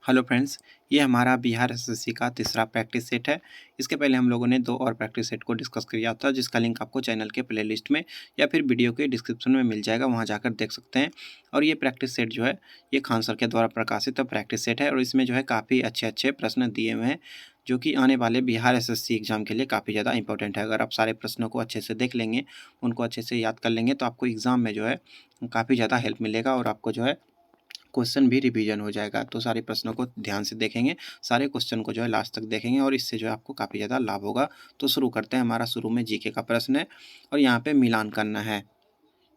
Hello friends, ये हमारा Bihar SSC का तीसरा प्रैक्टिस सेट है। इसके पहले हम लोगों ने 2 और प्रैक्टिस सेट को डिस्कस किया था, जिसका लिंक आपको चैनल के प्लेलिस्ट में या फिर वीडियो के डिस्क्रिप्शन में मिल जाएगा, वहाँ जाकर देख सकते हैं। और ये प्रैक्टिस सेट जो है, ये खान सर के द्वारा प्रकाशित प्रैक्टिस सेट है और इसमें जो है काफ़ी अच्छे-अच्छे प्रश्न दिए हुए हैं, जो कि आने वाले बिहार एसएससी एग्ज़ाम के लिए काफ़ी ज़्यादा इंपॉर्टेंट है। अगर आप सारे प्रश्नों को अच्छे से देख लेंगे, उनको अच्छे से याद कर लेंगे, तो आपको एग्ज़ाम में जो है काफ़ी ज़्यादा हेल्प मिलेगा और आपको जो है क्वेश्चन भी रिवीजन हो जाएगा। तो सारे प्रश्नों को ध्यान से देखेंगे, सारे क्वेश्चन को जो है लास्ट तक देखेंगे और इससे जो है आपको काफ़ी ज़्यादा लाभ होगा। तो शुरू करते हैं। हमारा शुरू में जीके का प्रश्न है और यहाँ पे मिलान करना है।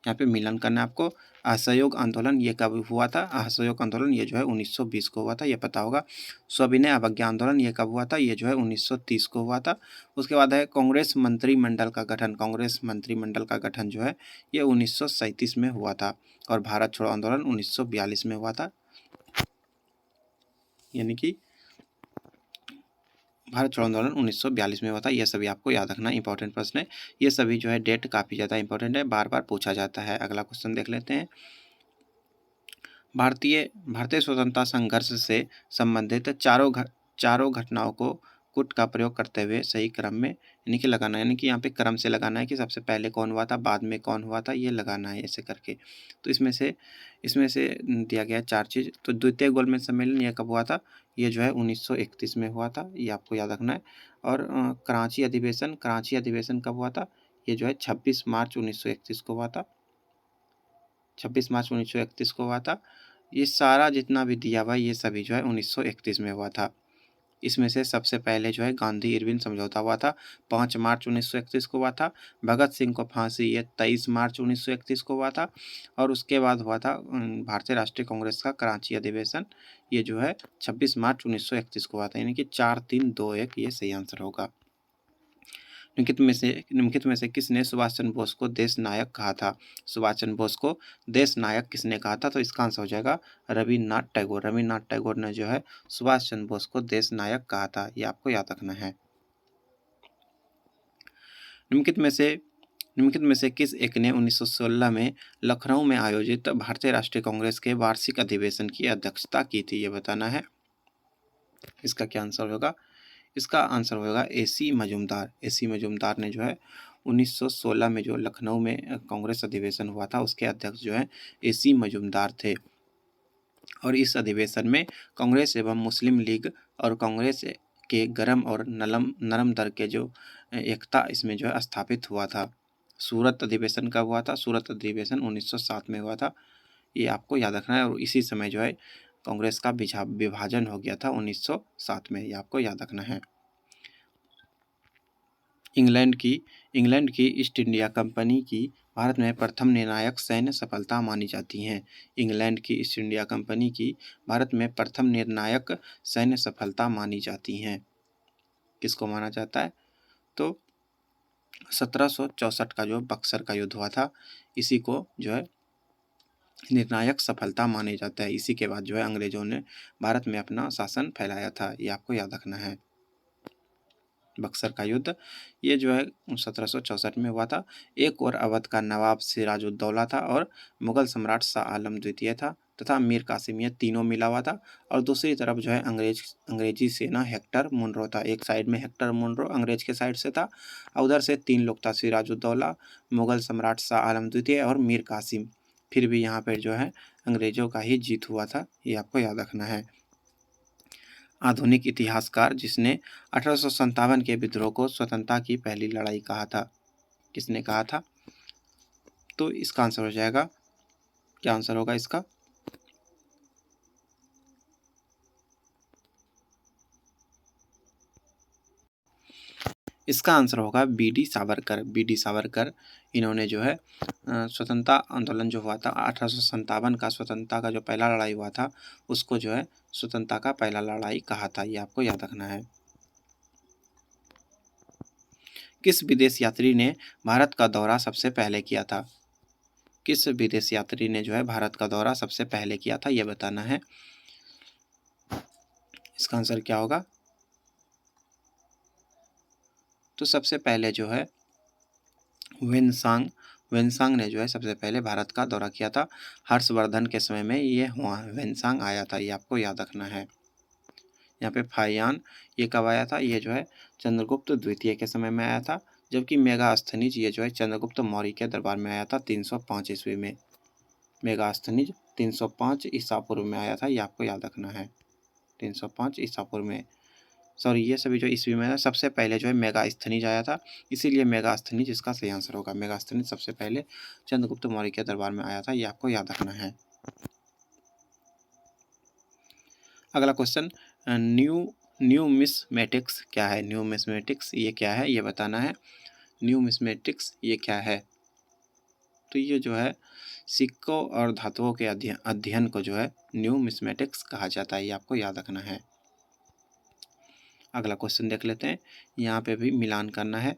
यहाँ पे मिलान करना है आपको। असहयोग आंदोलन ये कब हुआ था? असहयोग आंदोलन ये जो है 1920 को हुआ था, ये पता होगा। सविनय अवज्ञा आंदोलन ये कब हुआ था? ये जो है 1930 को हुआ था। उसके बाद है कांग्रेस मंत्रिमंडल का गठन। कांग्रेस मंत्रिमंडल का गठन जो है ये 1937 में हुआ था और भारत छोड़ो आंदोलन 1942 में हुआ था। यानी कि भारत छोड़ो आंदोलन 1942 में हुआ था। ये सभी आपको याद रखना इंपॉर्टेंट प्रश्न है। ये सभी जो है डेट काफ़ी ज़्यादा इंपॉर्टेंट है, बार बार पूछा जाता है। अगला क्वेश्चन देख लेते हैं। भारतीय स्वतंत्रता संघर्ष से संबंधित चारों घटनाओं को कुट का प्रयोग करते हुए सही क्रम में यानी कि लगाना है, यानी कि यहाँ पे क्रम से लगाना है कि सबसे पहले कौन हुआ था, बाद में कौन हुआ था, ये लगाना है ऐसे करके। तो इसमें से दिया गया है 4 चीज़। तो द्वितीय गोलमेज सम्मेलन ये कब हुआ था? ये जो है 1931 में हुआ था, ये आपको याद रखना है। और कराची अधिवेशन कब हुआ था? ये जो है 26 मार्च 1931 को हुआ था। 26 मार्च 1931 को हुआ था। ये सारा जितना भी दिया हुआ है, ये सभी जो है 1931 में हुआ था। इसमें से सबसे पहले जो है गांधी-इरविन समझौता हुआ था, 5 मार्च 1931 को हुआ था। भगत सिंह को फांसी ये 23 मार्च 1931 को हुआ था और उसके बाद हुआ था भारतीय राष्ट्रीय कांग्रेस का कराची अधिवेशन, ये जो है 26 मार्च 1931 को हुआ था। यानी कि 4, 3, 2, 1 ये सही आंसर होगा। निम्नलिखित में से किसने सुभाष चंद्र बोस को देश नायक कहा था? सुभाष चंद्र बोस को देश नायक किसने कहा था? तो इसका आंसर हो जाएगा रविन्द्रनाथ टैगोर। रविन्द्रनाथ टैगोर ने जो है सुभाष चंद्र बोस को देश नायक कहा था, ये आपको याद रखना है। निम्नलिखित में से निम्नलिखित में से किस एक ने 1916 में लखनऊ में आयोजित भारतीय राष्ट्रीय कांग्रेस के वार्षिक अधिवेशन की अध्यक्षता की थी? ये बताना है। इसका क्या आंसर होगा? इसका आंसर होगा एसी मजूमदार। एसी मजूमदार ने जो है 1916 में जो लखनऊ में कांग्रेस अधिवेशन हुआ था, उसके अध्यक्ष जो है एसी मजूमदार थे। और इस अधिवेशन में कांग्रेस एवं मुस्लिम लीग और कांग्रेस के गरम और नरम दर के जो एकता इसमें जो है स्थापित हुआ था। सूरत अधिवेशन कब हुआ था? सूरत अधिवेशन 1907 में हुआ था, ये आपको याद रखना है। और इसी समय जो है कांग्रेस का विभाजन हो गया था 1907 में, ये आपको याद रखना है। इंग्लैंड की ईस्ट इंडिया कंपनी की भारत में प्रथम निर्णायक सैन्य सफलता मानी जाती है। इंग्लैंड की ईस्ट इंडिया कंपनी की भारत में प्रथम निर्णायक सैन्य सफलता मानी जाती हैं। किसको माना जाता है? तो 1764 का जो बक्सर का युद्ध हुआ था, इसी को जो है निर्णायक सफलता माने जाता है। इसी के बाद जो है अंग्रेजों ने भारत में अपना शासन फैलाया था, ये आपको याद रखना है। बक्सर का युद्ध ये जो है 1764 में हुआ था। एक और अवध का नवाब सिराजुद्दौला था और मुगल सम्राट शाह आलम द्वितीय था तथा मीर कासिम, ये तीनों मिला हुआ था। और दूसरी तरफ जो है अंग्रेजी सेना हेक्टर मुनरो था। एक साइड में हेक्टर मुनरो अंग्रेज के साइड से था और उधर से 3 लोग था, सिराजुद्दौला, मुगल सम्राट शाह आलम द्वितीय और मीर कासिम। फिर भी यहाँ पर जो है अंग्रेजों का ही जीत हुआ था, ये आपको याद रखना है। आधुनिक इतिहासकार जिसने 1857 के विद्रोह को स्वतंत्रता की पहली लड़ाई कहा था, किसने कहा था? तो इसका आंसर हो जाएगा, क्या आंसर होगा इसका? इसका आंसर होगा बी.डी. सावरकर। बी.डी. सावरकर इन्होंने जो है स्वतंत्रता आंदोलन जो हुआ था 1857 का, स्वतंत्रता का जो पहला लड़ाई हुआ था, उसको जो है स्वतंत्रता का पहला लड़ाई कहा था, ये आपको याद रखना है। किस विदेश यात्री ने भारत का दौरा सबसे पहले किया था? किस विदेश यात्री ने जो है भारत का दौरा सबसे पहले किया था, यह बताना है। इसका आंसर क्या होगा? तो सबसे पहले जो है वेनसांग ने जो है सबसे पहले भारत का दौरा किया था। हर्षवर्धन के समय में ये हुआ वेनसांग आया था, ये आपको याद रखना है। यहाँ पे फाहियान ये कब आया था? ये जो है चंद्रगुप्त द्वितीय के समय में आया था, जबकि मेगास्थनीज ये जो है चंद्रगुप्त मौर्य के दरबार में आया था 305 ईस्वी में। मेगास्थनीज 305 ईसा पूर्व में आया था, ये आपको याद रखना है। 305 ईसा पूर्व में, सॉरी ये सभी जो ईस्वी में है, सबसे पहले जो है मेगास्थनीज आया था, इसीलिए मेगास्थनीज इसका सही आंसर होगा। मेगास्थनीज सबसे पहले चंद्रगुप्त मौर्य के दरबार में आया था, ये आपको याद रखना है। अगला क्वेश्चन, न्यूमिस्मेटिक्स क्या है? न्यूमिस्मेटिक्स ये क्या है, ये बताना है। न्यूमिस्मेटिक्स ये क्या है? तो ये जो है सिक्कों और धातुओं के अध्ययन को जो है न्यूमिस्मेटिक्स कहा जाता है, ये आपको याद रखना है। अगला क्वेश्चन देख लेते हैं, यहाँ पे भी मिलान करना है।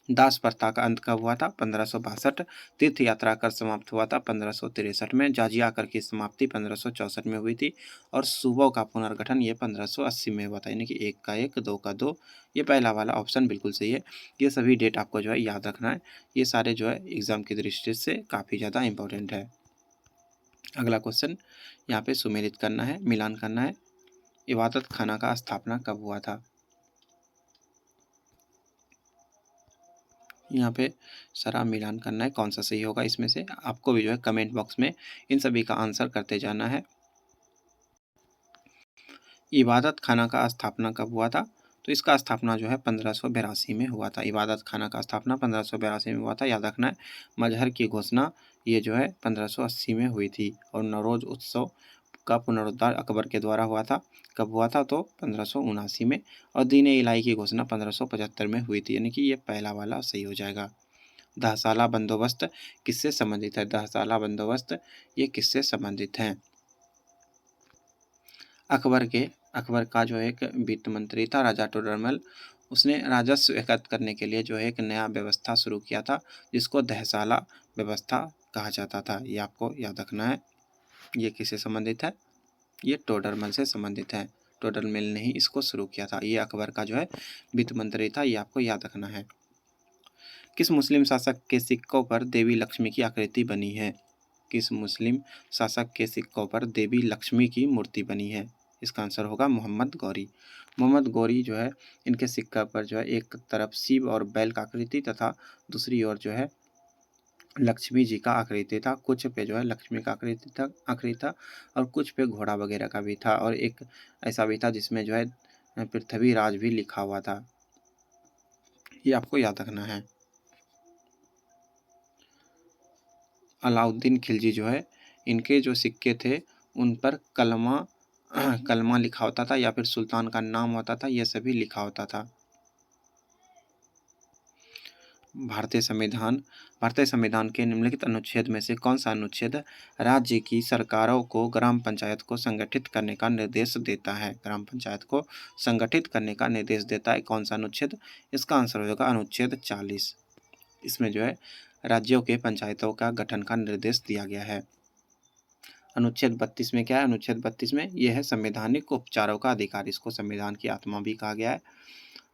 दास प्रथा का अंत कब हुआ था? 1562। तीर्थ यात्रा कर समाप्त हुआ था 1563 में। जाजिया कर की समाप्ति 1564 में हुई थी। और सूबों का पुनर्गठन ये 1580 में हुआ था, यानी कि 1 का 1, 2 का 2। ये पहला वाला ऑप्शन बिल्कुल सही है। ये सभी डेट आपको जो है याद रखना है, ये सारे जो है एग्जाम की दृष्टि से काफ़ी ज़्यादा इंपॉर्टेंट है। अगला क्वेश्चन यहाँ पे सुमेलित करना है, मिलान करना है। इबादत खाना का स्थापना कब हुआ था? यहाँ पे सारा मिलान करना है, कौन सा सही होगा इसमें से। आपको भी जो है कमेंट बॉक्स में इन सभी का आंसर करते जाना है। इबादत खाना का स्थापना कब हुआ था? तो इसका स्थापना जो है 1582 में हुआ था। इबादत खाना का स्थापना 1582 में हुआ था, याद रखना है। मजहर की घोषणा ये जो है 1580 में हुई थी। और नवरोज उत्सव का पुनरुद्धार अकबर के द्वारा हुआ था। कब हुआ था? तो 1579 में। और दीन इलाही की घोषणा 1575 में हुई थी, यानी कि ये पहला वाला सही हो जाएगा। दहसाला बंदोबस्त किससे संबंधित है? दहसाला बंदोबस्त ये किससे संबंधित है? अकबर का जो एक वित्त मंत्री था राजा टोडरमल, उसने राजस्व एकत्र करने के लिए जो है एक नया व्यवस्था शुरू किया था, जिसको दहसाला व्यवस्था कहा जाता था। ये आपको याद रखना है। ये किससे संबंधित है? ये टोडरमल से संबंधित है। टोडरमल ने ही इसको शुरू किया था। ये अकबर का जो है वित्त मंत्री था, ये आपको याद रखना है। किस मुस्लिम शासक के सिक्कों पर देवी लक्ष्मी की आकृति बनी है? किस मुस्लिम शासक के सिक्कों पर देवी लक्ष्मी की मूर्ति बनी है? इसका आंसर होगा मोहम्मद गौरी। मोहम्मद गौरी जो है इनके सिक्का पर जो है एक तरफ शिव और बैल का आकृति तथा दूसरी ओर जो है लक्ष्मी जी का आकृति था। कुछ पे जो है लक्ष्मी का आकृति था और कुछ पे घोड़ा वगैरह का भी था, और एक ऐसा भी था जिसमें जो है पृथ्वीराज भी लिखा हुआ था। ये आपको याद रखना है। अलाउद्दीन खिलजी जो है इनके जो सिक्के थे उन पर कलमा कलमा लिखा होता था, या फिर सुल्तान का नाम होता था, यह सभी लिखा होता था। भारतीय संविधान के निम्नलिखित अनुच्छेद में से कौन सा अनुच्छेद राज्य की सरकारों को ग्राम पंचायत को संगठित करने का निर्देश देता है? ग्राम पंचायत को संगठित करने का निर्देश देता है, कौन सा अनुच्छेद? इसका आंसर होगा अनुच्छेद 40। इसमें जो है राज्यों के पंचायतों का गठन का निर्देश दिया गया है। अनुच्छेद 32 में क्या है? अनुच्छेद 32 में यह है संवैधानिक उपचारों का अधिकार, इसको संविधान की आत्मा भी कहा गया है।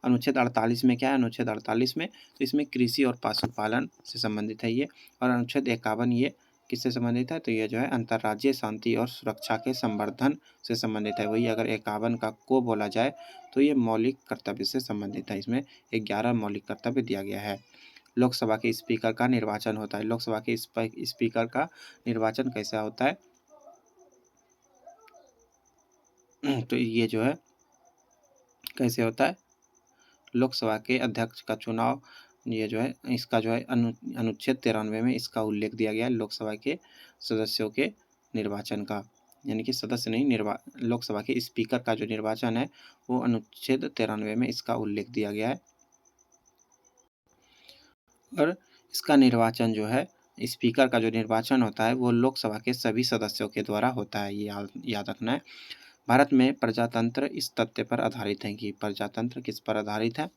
अनुच्छेद 48 में क्या है? अनुच्छेद 48 में तो इसमें कृषि और पशुपालन से संबंधित है ये। और अनुच्छेद 51 ये किससे संबंधित है? तो ये जो है अंतर्राज्यीय शांति और सुरक्षा के संवर्धन से संबंधित है। वही अगर 51 का को बोला जाए तो ये मौलिक कर्तव्य से संबंधित है। इसमें 11 मौलिक कर्तव्य दिया गया है। लोकसभा के स्पीकर का निर्वाचन होता है। लोकसभा के स्पीकर का निर्वाचन कैसा होता है? तो ये जो है कैसे होता है? लोकसभा के अध्यक्ष का चुनाव, ये जो है इसका जो है अनुच्छेद 93 में इसका उल्लेख दिया गया है, लोकसभा के सदस्यों के निर्वाचन का। यानी कि सदस्य नहीं, लोकसभा के स्पीकर का जो निर्वाचन है वो अनुच्छेद 93 में इसका उल्लेख दिया गया है। और इसका निर्वाचन जो है, स्पीकर का जो निर्वाचन होता है वो लोकसभा के सभी सदस्यों के द्वारा होता है, ये याद रखना है। भारत में प्रजातंत्र इस तथ्य पर आधारित है कि प्रजातंत्र किस पर आधारित है?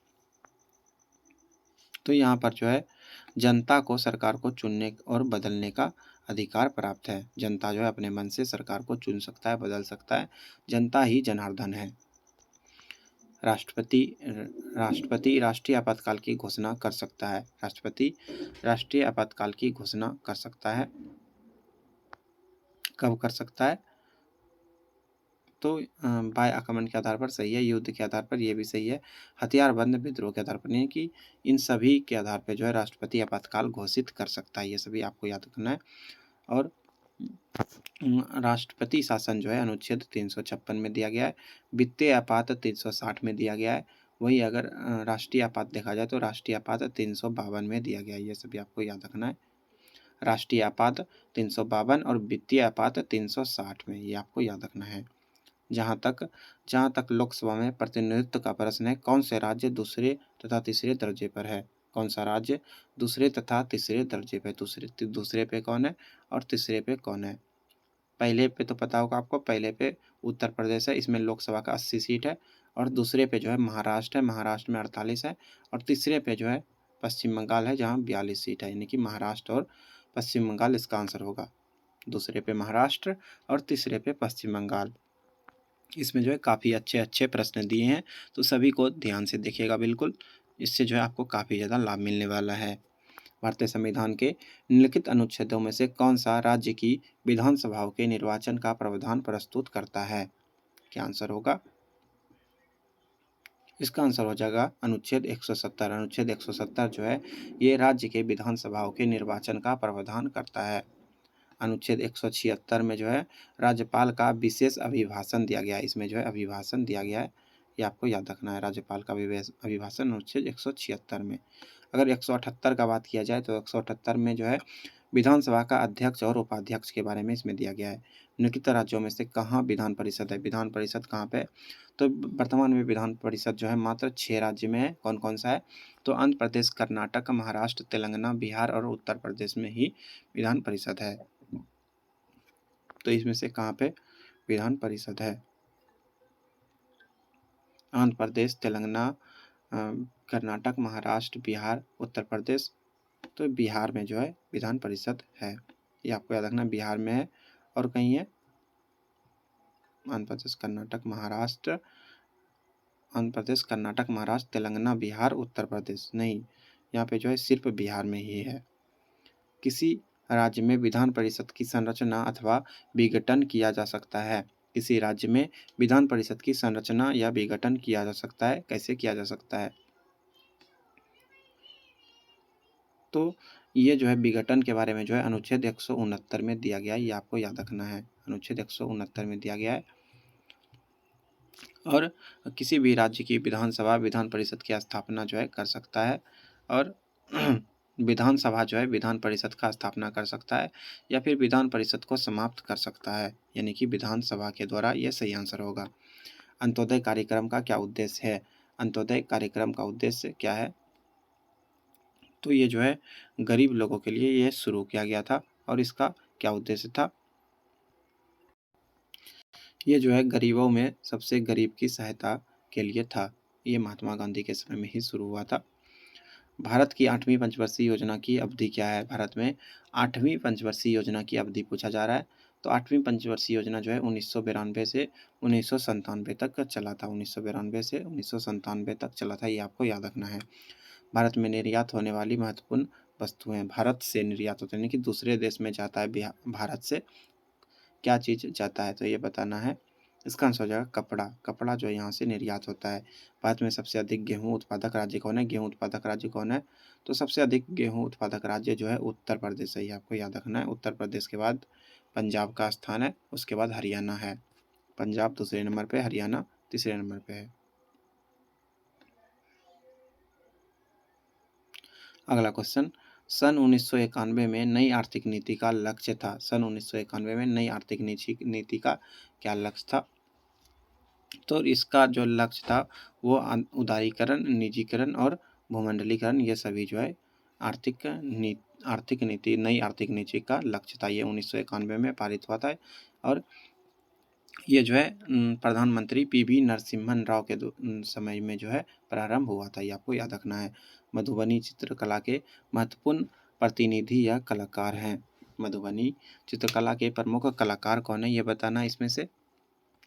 तो यहाँ पर जो है जनता को सरकार को चुनने और बदलने का अधिकार प्राप्त है। जनता जो है अपने मन से सरकार को चुन सकता है, बदल सकता है। जनता ही जनार्दन है। राष्ट्रपति राष्ट्रीय आपातकाल की घोषणा कर सकता है। राष्ट्रपति राष्ट्रीय आपातकाल की घोषणा कर सकता है। कब कर सकता है? तो बाह्य आक्रमण के आधार पर सही है, युद्ध के आधार पर ये भी सही है, हथियारबंद विद्रोह के आधार पर, यानी कि इन सभी के आधार पे जो है राष्ट्रपति आपातकाल घोषित कर सकता है, ये सभी आपको याद रखना है। और राष्ट्रपति शासन जो है अनुच्छेद 356 में दिया गया है, वित्तीय आपात 360 में दिया गया है, वही अगर राष्ट्रीय आपात देखा जाए तो राष्ट्रीय आपात 352 में दिया गया है, ये सभी आपको याद रखना है। राष्ट्रीय आपात 352 और वित्तीय आपात 360 में, ये आपको याद रखना है। जहाँ तक लोकसभा में प्रतिनिधित्व का प्रश्न है, कौन से राज्य दूसरे तथा तीसरे दर्जे पर है? कौन सा राज्य दूसरे तथा तीसरे दर्जे पे, दूसरे पे कौन है और तीसरे पे कौन है? पहले पे तो पता होगा आपको, पहले पे उत्तर प्रदेश है, इसमें लोकसभा का 80 सीट है, और दूसरे पे जो है महाराष्ट्र है, महाराष्ट्र में 48 है, और तीसरे पे जो है पश्चिम बंगाल है, जहाँ 42 सीट है, यानी कि महाराष्ट्र और पश्चिम बंगाल इसका आंसर होगा। दूसरे पे महाराष्ट्र और तीसरे पे पश्चिम बंगाल। इसमें जो है काफ़ी अच्छे प्रश्न दिए हैं, तो सभी को ध्यान से देखिएगा बिल्कुल, इससे जो है आपको काफ़ी ज़्यादा लाभ मिलने वाला है। भारतीय संविधान के निम्नलिखित अनुच्छेदों में से कौन सा राज्य की विधानसभाओं के निर्वाचन का प्रावधान प्रस्तुत करता है? क्या आंसर होगा? इसका आंसर हो जाएगा अनुच्छेद 170। अनुच्छेद 170 जो है ये राज्य के विधानसभाओं के निर्वाचन का प्रावधान करता है। अनुच्छेद 176 में जो है राज्यपाल का विशेष अभिभाषण दिया गया है, इसमें जो है अभिभाषण दिया गया है, ये आपको याद रखना है, राज्यपाल का अभिभाषण अनुच्छेद 176 में। अगर 178 का बात किया जाए तो 178 में जो है विधानसभा का अध्यक्ष और उपाध्यक्ष के बारे में इसमें दिया गया है। निम्नलिखित राज्यों में से कहाँ विधान परिषद है? विधान परिषद कहाँ पे है? तो वर्तमान में विधान परिषद जो है मात्र 6 राज्य में है। कौन कौन सा है? तो आंध्र प्रदेश, कर्नाटक, महाराष्ट्र, तेलंगाना, बिहार और उत्तर प्रदेश में ही विधान परिषद है। तो इसमें से कहाँ पे विधान परिषद है? आंध्र प्रदेश, तेलंगाना, कर्नाटक, महाराष्ट्र, बिहार, उत्तर प्रदेश। तो बिहार में जो है विधान परिषद है, ये आपको याद रखना, बिहार में है। और कहीं है? आंध्र प्रदेश, कर्नाटक, महाराष्ट्र, आंध्र प्रदेश, कर्नाटक, महाराष्ट्र, तेलंगाना, बिहार, उत्तर प्रदेश नहीं, यहाँ पे जो है सिर्फ बिहार में ही है। किसी राज्य में विधान परिषद की संरचना अथवा विघटन किया जा सकता है। किसी राज्य में विधान परिषद की संरचना या विघटन किया जा सकता है। कैसे किया जा सकता है? तो ये जो है विघटन के बारे में जो है अनुच्छेद 169 में दिया गया है, ये आपको याद रखना है, अनुच्छेद 169 में दिया गया है। और किसी भी राज्य की विधानसभा विधान परिषद की स्थापना जो है कर सकता है, और विधानसभा जो है विधान परिषद का स्थापना कर सकता है या फिर विधान परिषद को समाप्त कर सकता है, यानी कि विधानसभा के द्वारा, यह सही आंसर होगा। अंत्योदय कार्यक्रम का क्या उद्देश्य है? अंत्योदय कार्यक्रम का उद्देश्य क्या है? तो ये जो है गरीब लोगों के लिए यह शुरू किया गया था, और इसका क्या उद्देश्य था? ये जो है गरीबों में सबसे गरीब की सहायता के लिए था। ये महात्मा गांधी के समय में ही शुरू हुआ था। भारत की 8वीं पंचवर्षीय योजना की अवधि क्या है? भारत में 8वीं पंचवर्षीय योजना की अवधि पूछा जा रहा है। तो 8वीं पंचवर्षीय योजना जो है 1992 से 1997 तक चला था। 1992 से 1997 तक चला था, ये आपको याद रखना है। भारत में निर्यात होने वाली महत्वपूर्ण वस्तुएं, भारत से निर्यात होते हैं, यानी कि दूसरे देश में जाता है भारत से क्या चीज़ जाता है, तो ये बताना है। इसका आंसर हो जाएगा कपड़ा। कपड़ा जो यहाँ से निर्यात होता है। भारत में सबसे अधिक गेहूँ उत्पादक राज्य कौन है? गेहूँ उत्पादक राज्य कौन है? तो सबसे अधिक गेहूँ उत्पादक राज्य जो है उत्तर प्रदेश है, ये आपको याद रखना है। उत्तर प्रदेश के बाद पंजाब का स्थान है, उसके बाद हरियाणा है। पंजाब दूसरे नंबर पे, हरियाणा तीसरे नंबर पे है। अगला क्वेश्चन, सन 1991 में नई आर्थिक नीति का लक्ष्य था। सन 1991 में नई आर्थिक नीति का क्या लक्ष्य था? तो इसका जो लक्ष्य था वो उदारीकरण, निजीकरण और भूमंडलीकरण, ये सभी जो है आर्थिक नीति, नई आर्थिक नीति का लक्ष्य था। ये 1991 में पारित हुआ था, और ये जो है प्रधानमंत्री पीवी नरसिम्हन राव के समय में जो है प्रारंभ हुआ था, ये आपको याद रखना है। मधुबनी चित्रकला के महत्वपूर्ण प्रतिनिधि या कलाकार हैं। मधुबनी चित्रकला के प्रमुख कलाकार कौन है, ये बताना है। इसमें से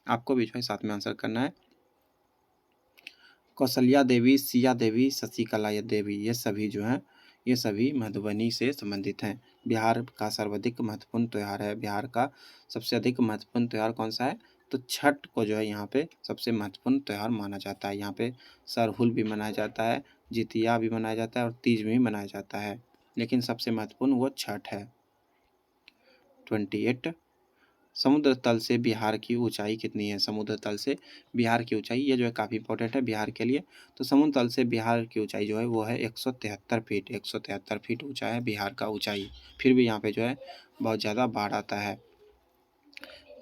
आपको भी जो है साथ में आंसर करना है। कौशल्या देवी, सिया देवी, शशिकला देवी, ये सभी जो हैं ये सभी मधुबनी से संबंधित हैं। बिहार का सर्वाधिक महत्वपूर्ण त्यौहार है। बिहार का सबसे अधिक महत्वपूर्ण त्यौहार कौन सा है? तो छठ को जो है यहाँ पे सबसे महत्वपूर्ण त्यौहार माना जाता है। यहाँ पे सरहुल भी मनाया जाता है, जितिया भी मनाया जाता है और तीज भी मनाया जाता है, लेकिन सबसे महत्वपूर्ण वो छठ है। 28 समुद्र तल से बिहार की ऊंचाई कितनी है? समुद्र तल से बिहार की ऊंचाई, ये जो है काफ़ी इंपॉर्टेंट है बिहार के लिए। तो समुद्र तल से बिहार की ऊंचाई जो है वो है 173 फीट। 173 फीट ऊंचा है बिहार का ऊंचाई। फिर भी यहाँ पे जो है बहुत ज़्यादा बाढ़ आता है।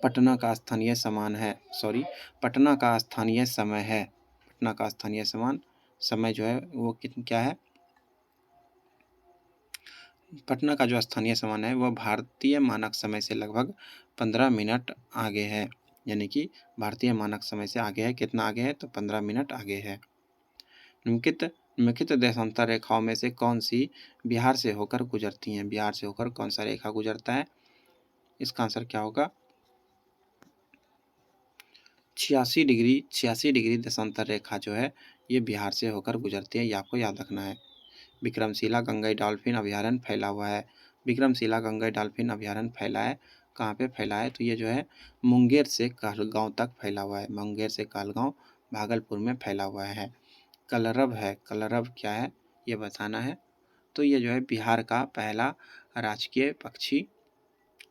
पटना का स्थानीय समान है, सॉरी, पटना का स्थानीय समय है। पटना का स्थानीय समय जो है वो क्या है? पटना का जो स्थानीय समय है वह भारतीय मानक समय से लगभग 15 मिनट आगे है। यानी कि भारतीय मानक समय से आगे है। कितना आगे है? तो 15 मिनट आगे है। निम्नलिखित देशांतर रेखाओं में से कौन सी बिहार से होकर गुजरती हैं? बिहार से होकर कौन सा रेखा गुजरता है? इसका आंसर क्या होगा? 86 डिग्री देशांतर रेखा जो है ये बिहार से होकर गुजरती है, ये आपको याद रखना है। विक्रमशिला गंगई डॉल्फिन अभयारण्य फैला हुआ है। विक्रमशिला गंगई डॉल्फिन अभयारण्य फैला है, कहाँ पे फैला है? तो ये जो है मुंगेर से कहलगांव तक फैला हुआ है। मुंगेर से कहलगांव भागलपुर में फैला हुआ है। कलरव है, कलरव क्या है ये बताना है। तो ये जो है बिहार का पहला राजकीय पक्षी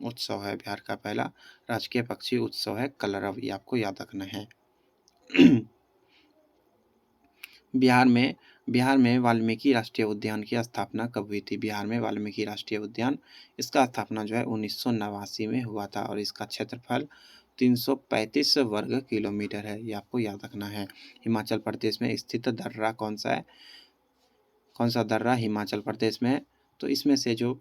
उत्सव है। बिहार का पहला राजकीय पक्षी उत्सव है कलरव, ये आपको याद रखना है। बिहार में वाल्मीकि राष्ट्रीय उद्यान की स्थापना कब हुई थी? बिहार में वाल्मीकि राष्ट्रीय उद्यान, इसका स्थापना जो है 1989 में हुआ था और इसका क्षेत्रफल 335 वर्ग किलोमीटर है, ये आपको याद रखना है। हिमाचल प्रदेश में स्थित दर्रा कौन सा है? कौन सा दर्रा हिमाचल प्रदेश में है? तो इसमें से जो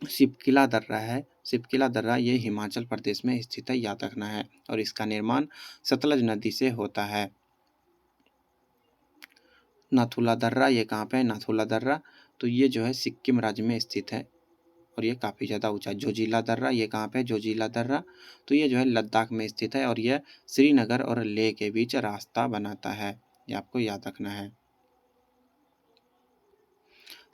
शिपकिला दर्रा है, शिपकिला दर्रा ये हिमाचल प्रदेश में स्थित है, याद रखना है। और इसका निर्माण सतलज नदी से होता है। नाथुला दर्रा ये कहाँ पे है? नाथुला दर्रा तो ये जो है सिक्किम राज्य में स्थित है और ये काफ़ी ज़्यादा ऊंचा। जोजिला दर्रा ये कहाँ पे है? जोजिला दर्रा तो ये जो है लद्दाख में स्थित है और यह श्रीनगर और लेह के बीच रास्ता बनाता है, ये आपको याद रखना है।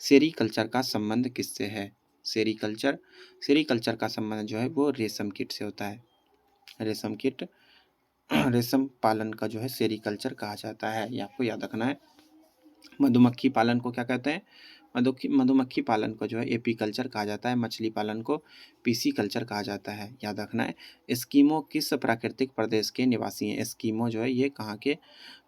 सेरीकल्चर का संबंध किससे है? सेरीकल्चर का संबंध जो है वो रेशम कीट से होता है। रेशम कीट रेशम पालन का जो है सेरीकल्चर कहा जाता है, ये आपको याद रखना है। मधुमक्खी पालन को क्या कहते हैं? मधुमक्खी पालन को जो है एपीकल्चर कहा जाता है। मछली पालन को पीसी कल्चर कहा जाता है, याद रखना है। एस्किमो किस प्राकृतिक प्रदेश के निवासी हैं? एस्किमो जो है ये कहाँ के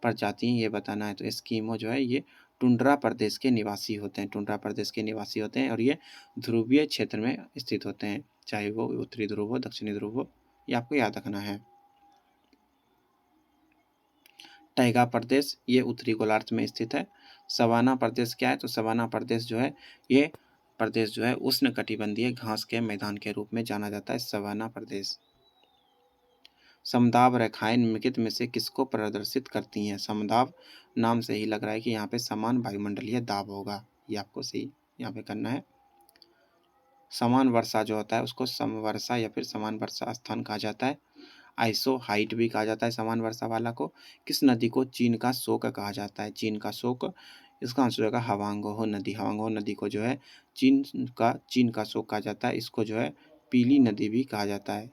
प्रजाति हैं ये बताना है। तो एस्किमो जो है ये टुंड्रा प्रदेश के निवासी होते हैं। टुंड्रा प्रदेश के निवासी होते हैं और ये ध्रुवीय क्षेत्र में स्थित होते हैं, चाहे वो उत्तरी ध्रुव हो दक्षिणी ध्रुव हो, ये आपको याद रखना है। टैगा प्रदेश ये उत्तरी गोलार्ध में स्थित है। सवाना प्रदेश क्या है? तो सवाना प्रदेश जो है ये प्रदेश जो है उष्णकटिबंधीय घास के मैदान के रूप में जाना जाता है, सवाना प्रदेश। समदाब रेखाएं निम्नलिखित में से किसको प्रदर्शित करती हैं? समदाब नाम से ही लग रहा है कि यहाँ पे समान वायुमंडलीय दाब होगा, ये आपको सही यहाँ पे करना है। समान वर्षा जो होता है उसको समवर्षा या फिर समान वर्षा स्थान कहा जाता है। आइसो हाइट भी कहा जाता है समान वर्षा वाला को। किस नदी को चीन का शोक कहा जाता है? चीन का शोक, इसका आंसर होगा हवांगहो नदी। हवांगहो नदी को जो है चीन का शोक कहा जाता है। इसको जो है पीली नदी भी कहा जाता है।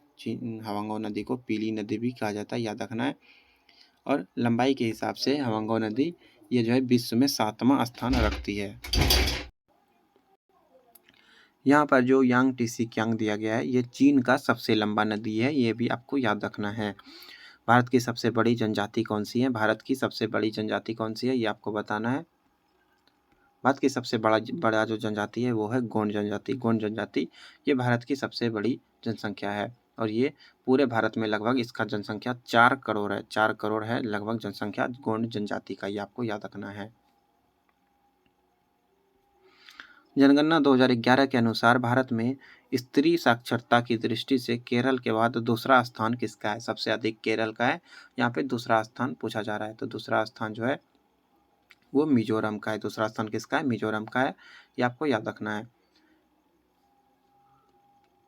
हवांगहो नदी को पीली नदी भी कहा जाता है, याद रखना है। और लंबाई के हिसाब से हवांगहो नदी ये जो है विश्व में 7वां स्थान रखती है। यहाँ पर जो यांग टीसी कियांग दिया गया है ये चीन का सबसे लंबा नदी है, ये भी आपको याद रखना है। भारत की सबसे बड़ी जनजाति कौन सी है? भारत की सबसे बड़ी जनजाति कौन सी है ये आपको बताना है। भारत की सबसे बड़ा जो जनजाति है वो है गोंड जनजाति। गोंड जनजाति ये भारत की सबसे बड़ी जनसंख्या है और ये पूरे भारत में लगभग इसका जनसंख्या 4 करोड़ है। 4 करोड़ है लगभग जनसंख्या गोंड जनजाति का, ये आपको याद रखना है। जनगणना 2011 के अनुसार भारत में स्त्री साक्षरता की दृष्टि से केरल के बाद दूसरा स्थान किसका है? सबसे अधिक केरल का है, यहाँ पे दूसरा स्थान पूछा जा रहा है। तो दूसरा स्थान जो है वो मिजोरम का है। दूसरा स्थान किसका है? मिजोरम का है, ये आपको याद रखना है।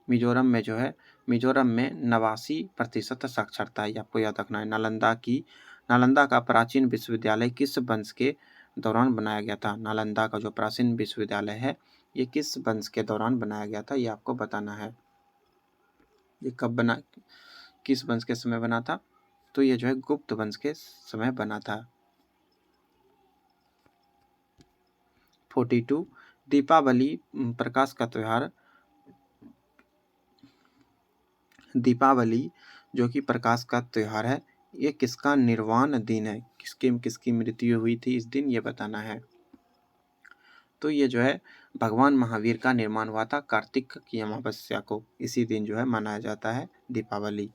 मिजोरम में जो है मिजोरम में 89% साक्षरता है, ये आपको याद रखना है। नालंदा का प्राचीन विश्वविद्यालय किस वंश के दौरान बनाया गया था? नालंदा का जो प्राचीन विश्वविद्यालय है ये किस वंश के दौरान बनाया गया था, ये आपको बताना है। ये कब बना किस वंश के समय बना था? तो ये जो है गुप्त वंश के समय बना था। 42 दीपावली प्रकाश का त्योहार। दीपावली जो कि प्रकाश का त्योहार है, ये किसका निर्वाण दिन है? किसकी मृत्यु हुई थी इस दिन, ये बताना है। तो ये जो है भगवान महावीर का निर्माण हुआ था कार्तिक की अमावस्या को, इसी दिन जो है मनाया जाता है दीपावली।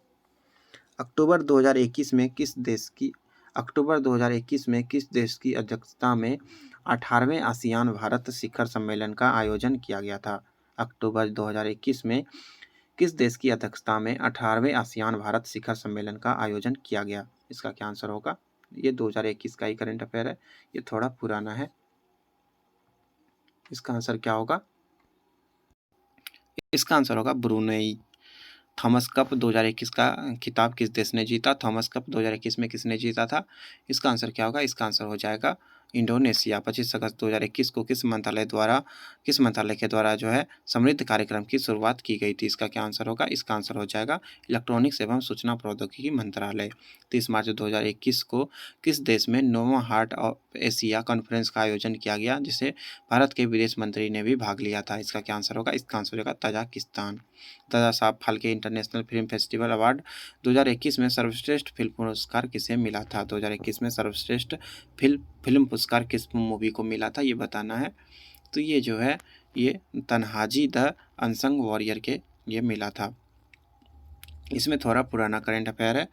अक्टूबर 2021 में किस देश की अध्यक्षता में 18वें आसियान भारत शिखर सम्मेलन का आयोजन किया गया था? अक्टूबर 2021 में किस देश की अध्यक्षता में 18वें आसियान भारत शिखर सम्मेलन का आयोजन किया गया? इसका क्या आंसर होगा? ये 2021 का ही करंट अफेयर है, ये थोड़ा पुराना है। इसका आंसर क्या होगा? इसका आंसर होगा ब्रुनेई। थॉमस कप 2021 का खिताब किस देश ने जीता? थॉमस कप 2021 में किसने जीता था? इसका आंसर क्या होगा? इसका आंसर हो जाएगा इंडोनेशिया। 25 अगस्त 2021 को किस मंत्रालय के द्वारा जो है समृद्ध कार्यक्रम की शुरुआत की गई थी? इसका क्या आंसर होगा? इसका आंसर हो जाएगा इलेक्ट्रॉनिक्स एवं सूचना प्रौद्योगिकी मंत्रालय। 30 मार्च 2021 को किस देश में 9वां हार्ट ऑफ एशिया कॉन्फ्रेंस का आयोजन किया गया, जिसे भारत के विदेश मंत्री ने भी भाग लिया था? इसका क्या आंसर होगा? इसका आंसर होगा Tajikistan. Dada Saheb Phalke international film festival award 2021 में सर्वश्रेष्ठ फिल्म पुरस्कार किसे मिला था? 2021 में सर्वश्रेष्ठ फिल्म पुरस्कार किस मूवी को मिला था, ये बताना है। तो ये जो है ये तन्हाजी द अनसंग वॉरियर के ये मिला था। इसमें थोड़ा पुराना करंट अफेयर है,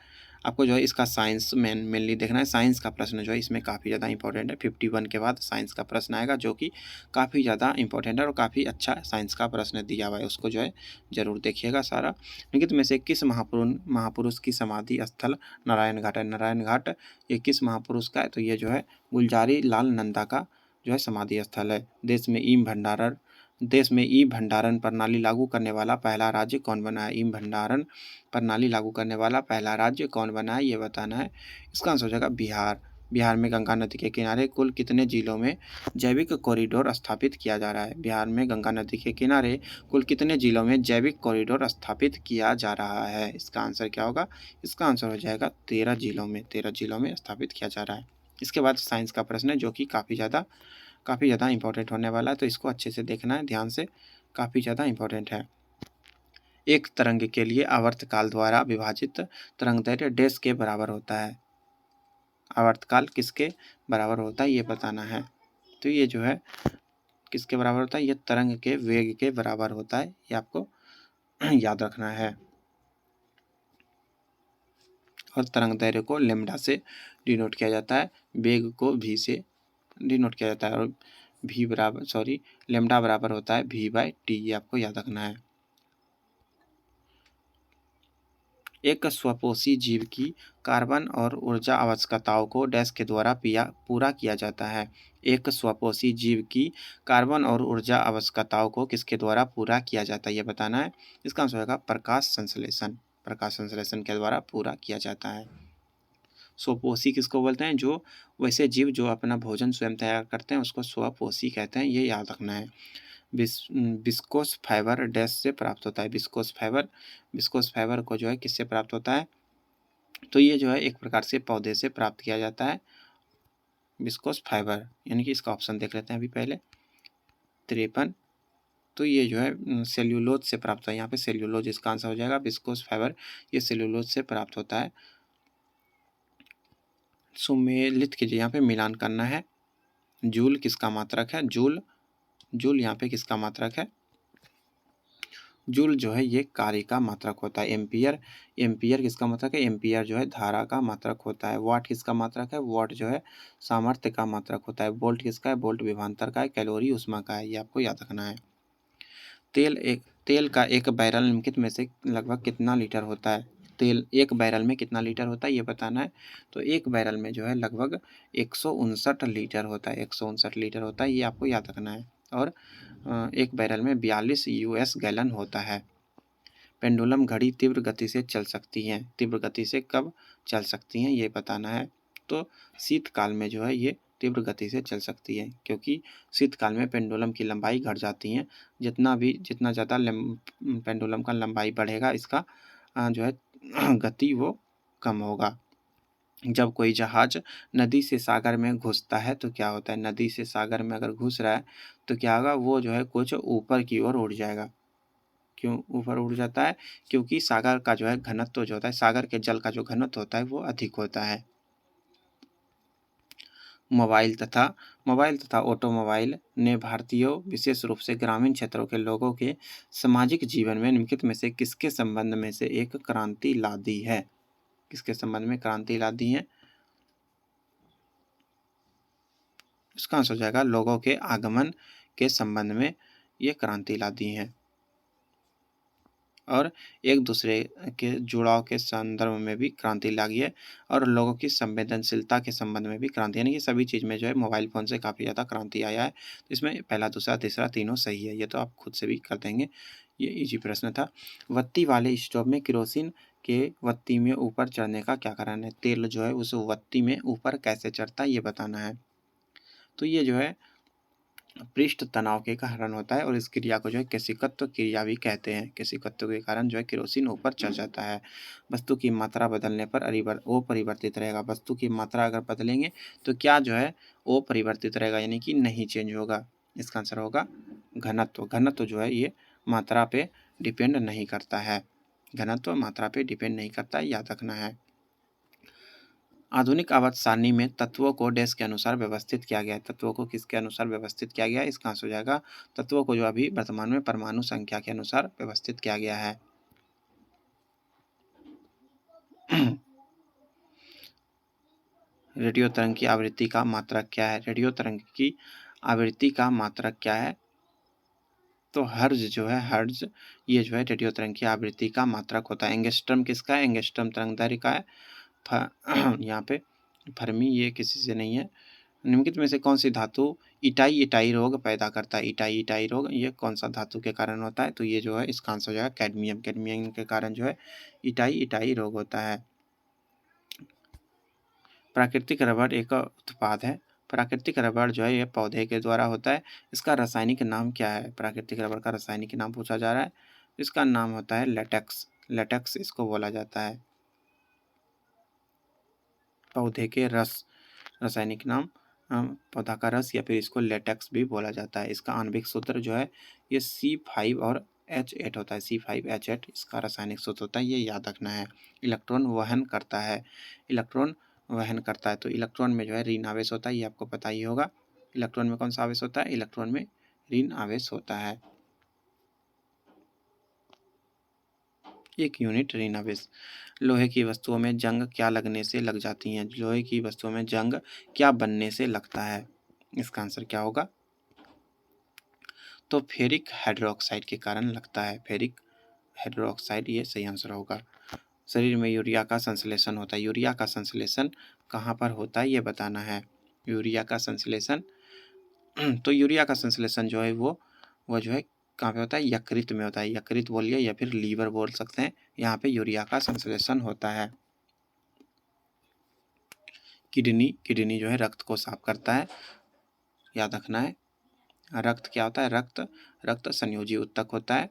आपको जो है इसका साइंस मेनली देखना है। साइंस का प्रश्न जो है इसमें काफ़ी ज़्यादा इंपॉर्टेंट है। 51 के बाद साइंस का प्रश्न आएगा जो कि काफ़ी ज़्यादा इंपॉर्टेंट है और काफ़ी अच्छा साइंस का प्रश्न दिया हुआ है, उसको जो है ज़रूर देखिएगा सारा। निम्नलिखित में से किस महापुरुष की समाधि स्थल नारायण घाट है? नारायण घाट ये किस महापुरुष का है? तो ये जो है गुलजारी लाल नंदा का जो है समाधि स्थल है। देश में ई भंडारण प्रणाली लागू करने वाला पहला राज्य कौन बना है? ई भंडारण प्रणाली लागू करने वाला पहला राज्य कौन बना है, ये बताना है। इसका आंसर हो जाएगा बिहार। बिहार में गंगा नदी के किनारे कुल कितने जिलों में जैविक कॉरिडोर स्थापित किया जा रहा है? बिहार में गंगा नदी के किनारे कुल कितने जिलों में जैविक कॉरिडोर स्थापित किया जा रहा है? इसका आंसर क्या होगा? इसका आंसर हो जाएगा 13 जिलों में। 13 जिलों में स्थापित किया जा रहा है। इसके बाद साइंस का प्रश्न है जो कि काफ़ी ज़्यादा इंपॉर्टेंट होने वाला है, तो इसको अच्छे से देखना है ध्यान से, काफ़ी ज़्यादा इंपॉर्टेंट है। एक तरंग के लिए आवर्तकाल द्वारा विभाजित तरंगदैर्घ्य डैश के बराबर होता है? आवर्तकाल किसके बराबर होता है, ये बताना है। तो ये जो है किसके बराबर होता है? ये तरंग के वेग के बराबर होता है, ये आपको याद रखना है। और तरंगदैर्घ्य को लेम्डा से डिनोट किया जाता है, वेग को v से डिनोट किया जाता है, और लेम्डा बराबर होता है v/t, ये आपको याद रखना है। एक स्वपोषी जीव की कार्बन और ऊर्जा आवश्यकताओं को डैश के द्वारा पूरा किया जाता है? एक स्वपोषी जीव की कार्बन और ऊर्जा आवश्यकताओं को किसके द्वारा पूरा किया जाता है, ये बताना है। इसका आंसर होगा प्रकाश संश्लेषण। प्रकाश संश्लेषण के द्वारा पूरा किया जाता है। स्वपोषी किसको बोलते हैं? जो वैसे जीव जो अपना भोजन स्वयं तैयार करते हैं उसको स्वपोषी कहते हैं, ये याद रखना है। विस्कोस फाइबर डैश से प्राप्त होता है? विस्कोस फाइबर को जो है किससे प्राप्त होता है? तो ये जो है एक प्रकार से पौधे से प्राप्त किया जाता है विस्कोस फाइबर, यानी कि इसका ऑप्शन देख लेते हैं अभी पहले 53। तो ये जो है सेल्यूलोज से प्राप्त होता है, यहाँ पे सेल्यूलोज इसका आंसर हो जाएगा। विस्कोस फाइबर ये सेल्यूलोज से प्राप्त होता है। सुमेलित कीजिए, यहाँ पे मिलान करना है। जूल किसका मात्रक है? जूल यहाँ पे किसका मात्रक है? जूल जो है ये कार्य का मात्रक होता है। एम्पियर किसका मात्रक है? एम्पियर जो है धारा का मात्रक होता है। वाट किसका मात्रक है? वाट जो है सामर्थ्य का मात्रक होता है। वोल्ट किसका है? वोल्ट विभवांतर का है। कैलोरी ऊष्मा का है, ये आपको याद रखना है। तेल का एक बैरल निम्नलिखित में से लगभग कितना लीटर होता है? तेल एक बैरल में कितना लीटर होता है, ये बताना है। तो एक बैरल में जो है लगभग 159 लीटर होता है। 159 लीटर होता है, ये आपको याद रखना है। और एक बैरल में 42 US गैलन होता है। पेंडुलम घड़ी तीव्र गति से चल सकती हैं। तीव्र गति से कब चल सकती हैं, ये बताना है। तो शीतकाल में जो है ये तीव्र गति से चल सकती है, क्योंकि शीतकाल में पेंडुलम की लंबाई घट जाती है। जितना ज़्यादा पेंडुलम का लंबाई बढ़ेगा, इसका जो है गति वो कम होगा। जब कोई जहाज नदी से सागर में घुसता है तो क्या होता है, नदी से सागर में अगर घुस रहा है तो क्या होगा, वो जो है कुछ ऊपर की ओर उड़ जाएगा। क्यों ऊपर उड़ जाता है? क्योंकि सागर का जो है घनत्व जो होता है, सागर के जल का जो घनत्व होता है वो अधिक होता है। मोबाइल तथा ऑटोमोबाइल ने भारतीयों, विशेष रूप से ग्रामीण क्षेत्रों के लोगों के सामाजिक जीवन में निम्नलिखित में से किसके संबंध में से एक क्रांति ला दी है? किसके संबंध में क्रांति ला दी है? इसका आंसर हो जाएगा लोगों के आगमन के संबंध में ये क्रांति ला दी है। और एक दूसरे के जुड़ाव के संदर्भ में भी क्रांति लाई है, और लोगों की संवेदनशीलता के संबंध में भी क्रांति, यानी कि सभी चीज़ में जो है मोबाइल फ़ोन से काफ़ी ज़्यादा क्रांति आया है। तो इसमें पहला, दूसरा, तीसरा तीनों सही है। ये तो आप खुद से भी कर देंगे, ये ईज़ी प्रश्न था। बत्ती वाले स्टोव में केरोसिन के बत्ती में ऊपर चढ़ने का क्या कारण है? तेल जो है उस बत्ती में ऊपर कैसे चढ़ता है, ये बताना है। तो ये जो है पृष्ठ तनाव के कारण होता है, और इस क्रिया को जो है केशिकत्व क्रिया भी कहते हैं। केशिकत्व के कारण जो है केरोसिन ऊपर चढ़ जाता है। वस्तु की मात्रा बदलने पर अपरिवर्तित रहेगा। वस्तु की मात्रा अगर बदलेंगे तो क्या जो है अपरिवर्तित रहेगा, यानी कि नहीं चेंज होगा। इसका आंसर होगा घनत्व। घनत्व जो है ये मात्रा पे डिपेंड नहीं करता है। घनत्व मात्रा पे डिपेंड नहीं करता है, याद रखना है। आधुनिक आवर्त सारणी में तत्वों को डैश के अनुसार व्यवस्थित किया गया है। तत्वों को किसके अनुसार व्यवस्थित किया गया है? इसका आंसर हो जाएगा तत्वों को जो अभी वर्तमान में परमाणु संख्या के अनुसार व्यवस्थित किया गया है। रेडियो तरंग की आवृत्ति का मात्रक क्या है? रेडियो तरंग की आवृत्ति का मात्रक क्या है? तो हर्ज जो है, हर्ज, ये जो है रेडियो तरंग की आवृत्ति का मात्रक होता है। एंगस्ट्रम किसका है? एंगस्ट्रम तरंग दैर्ध्य का है। यहाँ पे फर्मी ये किसी से नहीं है। निम्नलिखित में से कौन सी धातु इटाई इटाई रोग पैदा करता है? इटाई इटाई रोग ये कौन सा धातु के कारण होता है? तो ये जो है इसका आंसर हो जाएगा कैडमियम। कैडमियम के कारण जो है इटाई इटाई रोग होता है। प्राकृतिक रबड़ एक उत्पाद है। प्राकृतिक रबड़ जो है ये पौधे के द्वारा होता है। इसका रासायनिक नाम क्या है? प्राकृतिक रबड़ का रासायनिक नाम पूछा जा रहा है। इसका नाम होता है लेटेक्स। लेटेक्स इसको बोला जाता है। पौधे के रस, रासायनिक नाम पौधा का रस, या फिर इसको लेटेक्स भी बोला जाता है। इसका आणविक सूत्र जो है ये C5 और H8 होता है। C5H8 इसका रासायनिक सूत्र होता है, ये याद रखना है। इलेक्ट्रॉन वहन करता है। इलेक्ट्रॉन वहन करता है, तो इलेक्ट्रॉन में जो है ऋण आवेश होता है, ये आपको पता ही होगा। इलेक्ट्रॉन में कौन सा आवेश होता है? इलेक्ट्रॉन में ऋण आवेश होता है। 1 यूनिट ऋण आवेश। लोहे की वस्तुओं में जंग क्या लगने से लग जाती हैं? लोहे की वस्तुओं में जंग क्या बनने से लगता है? इसका आंसर क्या होगा? तो फेरिक हाइड्रोक्साइड के कारण लगता है। फेरिक हाइड्रोक्साइड ये सही आंसर होगा। शरीर में यूरिया का संश्लेषण होता है। यूरिया का संश्लेषण कहाँ पर होता है, ये बताना है। यूरिया का संश्लेषण तो यूरिया का संश्लेषण जो है वो जो है कहाँ पे होता है? यकृत में होता है। यकृत बोलिए या फिर लीवर बोल सकते हैं। यहाँ पे यूरिया का संश्लेषण होता है। किडनी जो है रक्त को साफ करता है, याद रखना है। रक्त क्या होता है? रक्त संयोजी उत्तक होता है।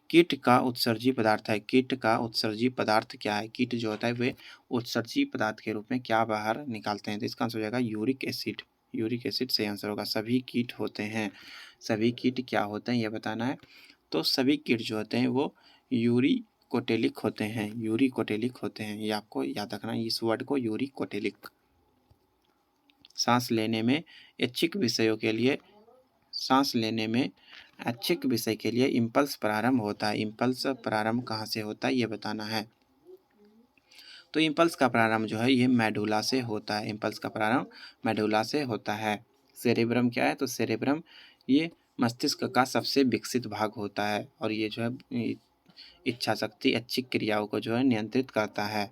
कीट का उत्सर्जी पदार्थ है। कीट का उत्सर्जी पदार्थ क्या है? कीट जो होता है वे उत्सर्जी पदार्थ के रूप में क्या बाहर निकालते हैं? तो इसका आंसर हो जाएगा यूरिक एसिड। यूरिक एसिड सही आंसर होगा। सभी कीट होते हैं। सभी कीट क्या होते हैं, ये बताना है। तो सभी कीट जो होते हैं वो यूरिकोटेलिक होते हैं। यूरिकोटेलिक होते हैं, ये आपको याद रखना है, इस वर्ड को, यूरिकोटेलिक। सांस लेने में ऐच्छिक विषयों के लिए सांस लेने में ऐच्छिक विषय के लिए इम्पल्स प्रारंभ होता है। इम्पल्स प्रारंभ कहाँ से होता है, ये बताना है। तो इम्पल्स का प्रारंभ जो है ये मेडुला से होता है। इम्पल्स का प्रारंभ मेडुला से होता है। सेरेब्रम क्या है? तो सेरेब्रम ये मस्तिष्क का सबसे विकसित भाग होता है, और ये जो है इच्छा शक्ति, ऐच्छिक क्रियाओं को जो है नियंत्रित करता है।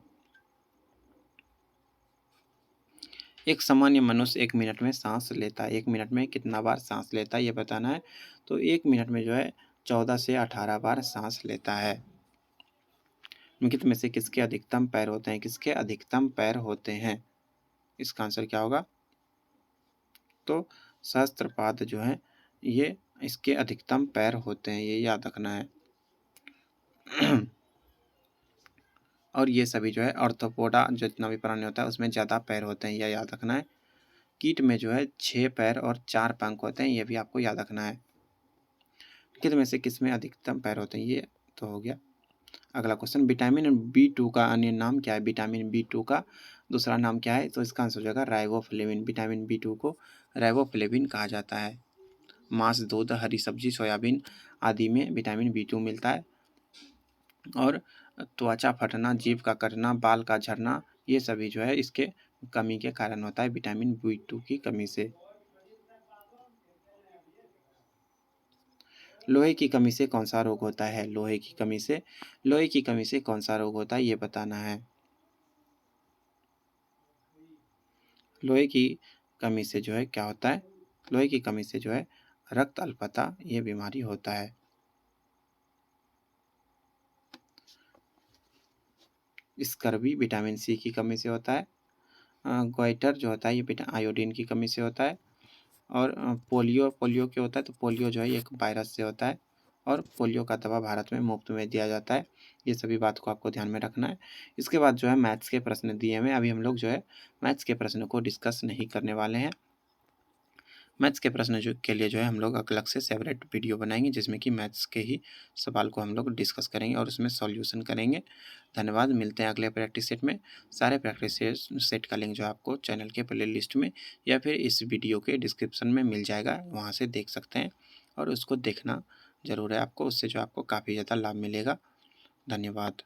एक सामान्य मनुष्य 1 मिनट में सांस लेता है। 1 मिनट में कितना बार सांस लेता है, ये बताना है। तो 1 मिनट में जो है 14 से 18 बार सांस लेता है। निम्नलिखित में से किसके अधिकतम पैर होते हैं? किसके अधिकतम पैर होते हैं? इसका आंसर क्या होगा? तो सहस्त्रपाद जो है ये इसके अधिकतम पैर होते हैं, ये याद रखना है। और ये सभी जो है ऑर्थोपोडा जितना भी प्राणी होता है उसमें ज़्यादा पैर होते हैं, यह याद रखना है। कीट में जो है 6 पैर और 4 पंख होते हैं, ये भी आपको याद रखना है। निम्नलिखित में से किसमें अधिकतम पैर होते हैं, ये तो हो गया। अगला क्वेश्चन, विटामिन बी 2 का अन्य नाम क्या है? विटामिन बी 2 का दूसरा नाम क्या है? तो इसका आंसर हो जाएगा राइबोफ्लेविन। विटामिन बी 2 को राइबोफ्लेविन कहा जाता है। मांस, दूध, हरी सब्जी, सोयाबीन आदि में विटामिन बी 2 मिलता है। और त्वचा फटना, जीभ का कटना, बाल का झड़ना, ये सभी जो है इसके कमी के कारण होता है, विटामिन बी 2 की कमी से। लोहे की कमी से कौन सा रोग होता है? लोहे की कमी से कौन सा रोग होता है, ये बताना है। लोहे की कमी से जो है क्या होता है? लोहे की कमी से जो है रक्त अल्पता, ये बीमारी होता है। स्कर्वी विटामिन सी की कमी से होता है। गोइटर जो होता है ये आयोडीन की कमी से होता है। और पोलियो क्या होता है? तो पोलियो जो है एक वायरस से होता है। और पोलियो का दवा भारत में मुफ्त में दिया जाता है। ये सभी बात को आपको ध्यान में रखना है। इसके बाद जो है मैथ्स के प्रश्न दिए हुए हैं। अभी हम लोग जो है मैथ्स के प्रश्न को डिस्कस नहीं करने वाले हैं। मैथ्स के प्रश्न जो के लिए जो है हम लोग अलग से सेपरेट वीडियो बनाएंगे, जिसमें कि मैथ्स के ही सवाल को हम लोग डिस्कस करेंगे और उसमें सॉल्यूशन करेंगे। धन्यवाद, मिलते हैं अगले प्रैक्टिस सेट में। सारे प्रैक्टिस सेट का लिंक जो है आपको चैनल के प्ले लिस्ट में या फिर इस वीडियो के डिस्क्रिप्शन में मिल जाएगा, वहाँ से देख सकते हैं और उसको देखना ज़रूर है आपको, उससे जो आपको काफ़ी ज़्यादा लाभ मिलेगा। धन्यवाद।